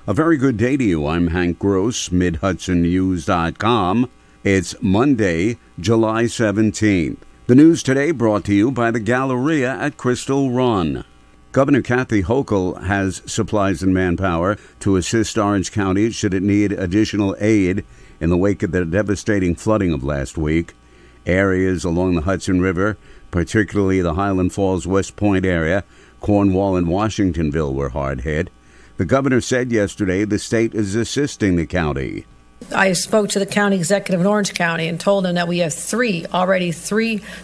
A very good day to you. I'm Hank Gross, MidHudsonNews.com. It's Monday, July 17th. The news today brought to you by the Galleria at Crystal Run. Governor Kathy Hochul has supplies and manpower to assist Orange County should it need additional aid in the wake of the devastating flooding of last week. Areas along the Hudson River, particularly the Highland Falls West Point area, Cornwall and Washingtonville were hard hit. The governor said yesterday the state is assisting the county. I spoke to the county executive in Orange County and told him that we have three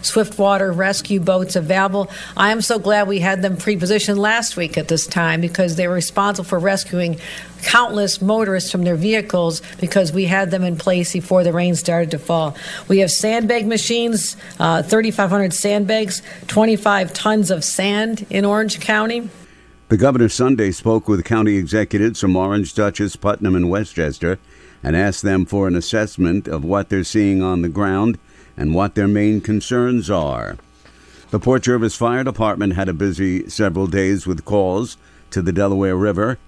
swiftwater rescue boats available. I am so glad we had them pre-positioned last week at this time because they were responsible for rescuing countless motorists from their vehicles because we had them in place before the rain started to fall. We have sandbag machines, 3,500 sandbags, 25 tons of sand in Orange County. The governor Sunday spoke with county executives from Orange, Dutchess, Putnam, and Westchester and asked them for an assessment of what they're seeing on the ground and what their main concerns are. The Port Jervis Fire Department had a busy several days with calls to the Delaware River.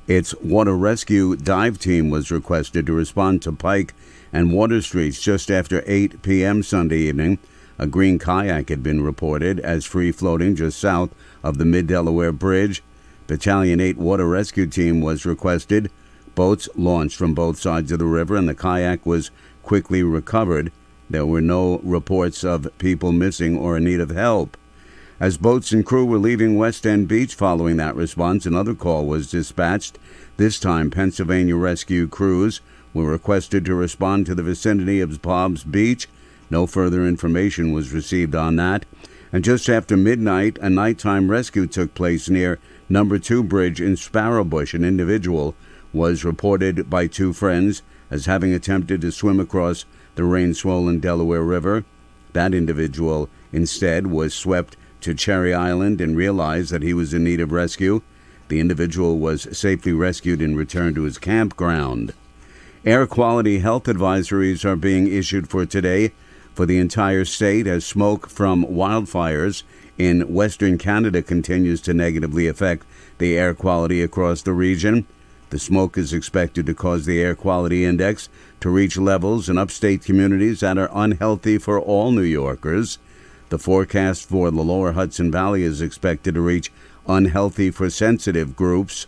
Its water rescue dive team was requested to respond to Pike and Water Streets just after 8 p.m. Sunday evening. A green kayak had been reported as free-floating just south of the Mid-Delaware Bridge. Battalion 8 Water Rescue Team was requested. Boats launched from both sides of the river, and the kayak was quickly recovered. There were no reports of people missing or in need of help. As boats and crew were leaving West End Beach following that response, another call was dispatched. This time, Pennsylvania rescue crews were requested to respond to the vicinity of Bob's Beach. No further information was received on that. And just after midnight, a nighttime rescue took place near Number 2 Bridge in Sparrowbush. An individual was reported by two friends as having attempted to swim across the rain-swollen Delaware River. That individual instead was swept to Cherry Island and realized that he was in need of rescue. The individual was safely rescued and returned to his campground. Air quality health advisories are being issued for today for the entire state as smoke from wildfires in Western Canada continues to negatively affect the air quality across the region. The smoke is expected to cause the air quality index to reach levels in upstate communities that are unhealthy for all New Yorkers. The forecast for the lower Hudson Valley is expected to reach unhealthy for sensitive groups.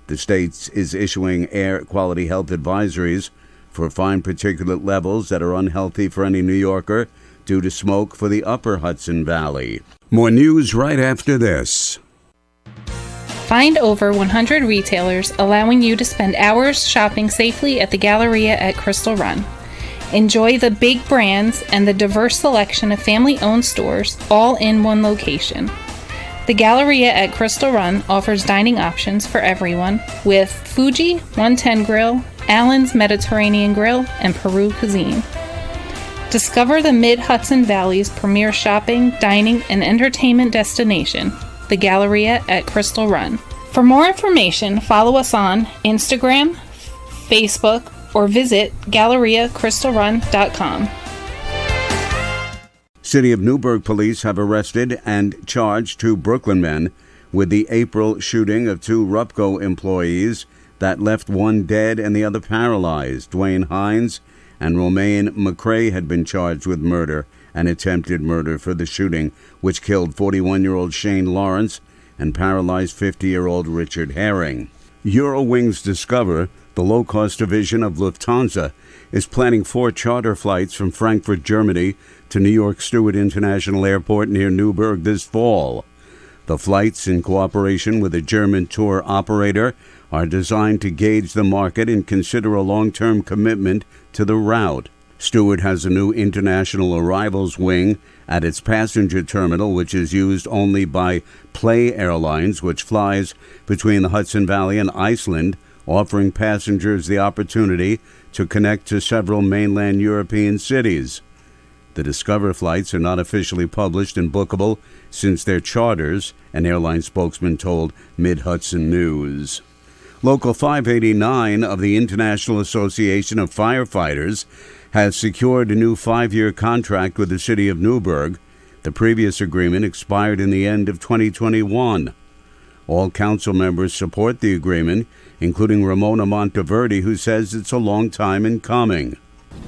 The state is issuing air quality health advisories for fine particulate levels that are unhealthy for any New Yorker due to smoke for the upper Hudson Valley. More news right after this. Find over 100 retailers allowing you to spend hours shopping safely at the Galleria at Crystal Run. Enjoy the big brands and the diverse selection of family-owned stores all in one location. The Galleria at Crystal Run offers dining options for everyone with Fuji 110 Grill, Allen's Mediterranean Grill, and Peru Cuisine. Discover the Mid-Hudson Valley's premier shopping, dining, and entertainment destination, the Galleria at Crystal Run. For more information, follow us on Instagram, Facebook, or visit GalleriaCrystalRun.com. City of Newburgh police have arrested and charged two Brooklyn men with the April shooting of two Rupco employees that left one dead and the other paralyzed. Dwayne Hines and Romaine McCrae had been charged with murder and attempted murder for the shooting, which killed 41-year-old Shane Lawrence and paralyzed 50-year-old Richard Herring. Eurowings Discover, the low-cost division of Lufthansa, is planning 4 charter flights from Frankfurt, Germany to New York Stewart International Airport near Newburgh this fall. The flights, in cooperation with a German tour operator, are designed to gauge the market and consider a long-term commitment to the route. Stewart has a new international arrivals wing at its passenger terminal, which is used only by Play Airlines, which flies between the Hudson Valley and Iceland, offering passengers the opportunity to connect to several mainland European cities. The Discover flights are not officially published and bookable since they're charters, an airline spokesman told Mid-Hudson News. Local 589 of the International Association of Firefighters has secured a new 5-year contract with the city of Newburgh. The previous agreement expired in the end of 2021. All council members support the agreement including Ramona Monteverde, who says it's a long time in coming.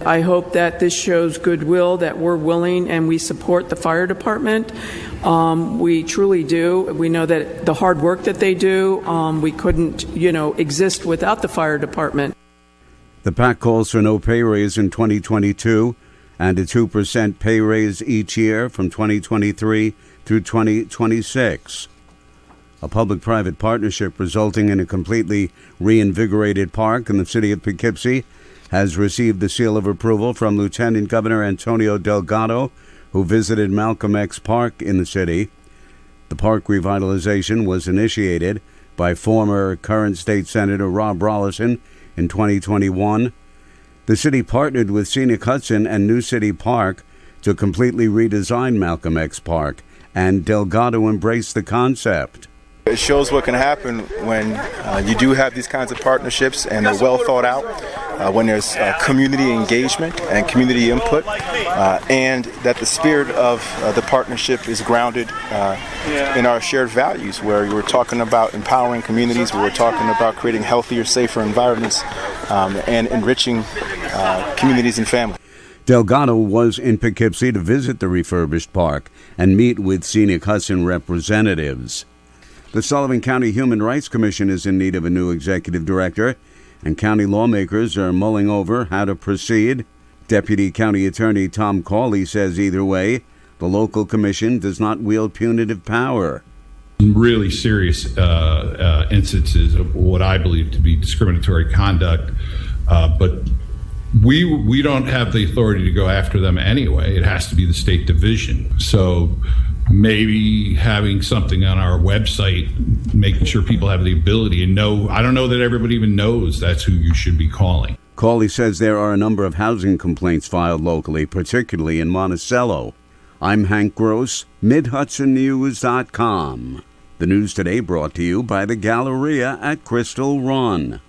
I hope that this shows goodwill, that we're willing and we support the fire department. We truly do. We know that the hard work that they do, we couldn't, exist without the fire department. The PAC calls for no pay raise in 2022 and a 2% pay raise each year from 2023 through 2026. A public-private partnership resulting in a completely reinvigorated park in the city of Poughkeepsie has received the seal of approval from Lieutenant Governor Antonio Delgado, who visited Malcolm X Park in the city. The park revitalization was initiated by former current state senator Rob Rollison in 2021. The city partnered with Mid-Hudson and New City Park to completely redesign Malcolm X Park, and Delgado embraced the concept. It shows what can happen when you do have these kinds of partnerships and they're well thought out, when there's community engagement and community input, and that the spirit of the partnership is grounded in our shared values, where we're talking about empowering communities, where we're talking about creating healthier, safer environments, and enriching communities and families. Delgado was in Poughkeepsie to visit the refurbished park and meet with Mid-Hudson representatives. The Sullivan County Human Rights Commission is in need of a new executive director, and county lawmakers are mulling over how to proceed. Deputy County Attorney Tom Cawley says either way, the local commission does not wield punitive power. Really serious instances of what I believe to be discriminatory conduct, but we don't have the authority to go after them anyway. It has to be the state division. So maybe having something on our website, making sure people have the ability and know. I don't know that everybody even knows that's who you should be calling. Cawley says there are a number of housing complaints filed locally, particularly in Monticello. I'm Hank Gross, MidHudsonNews.com. The news today brought to you by the Galleria at Crystal Run.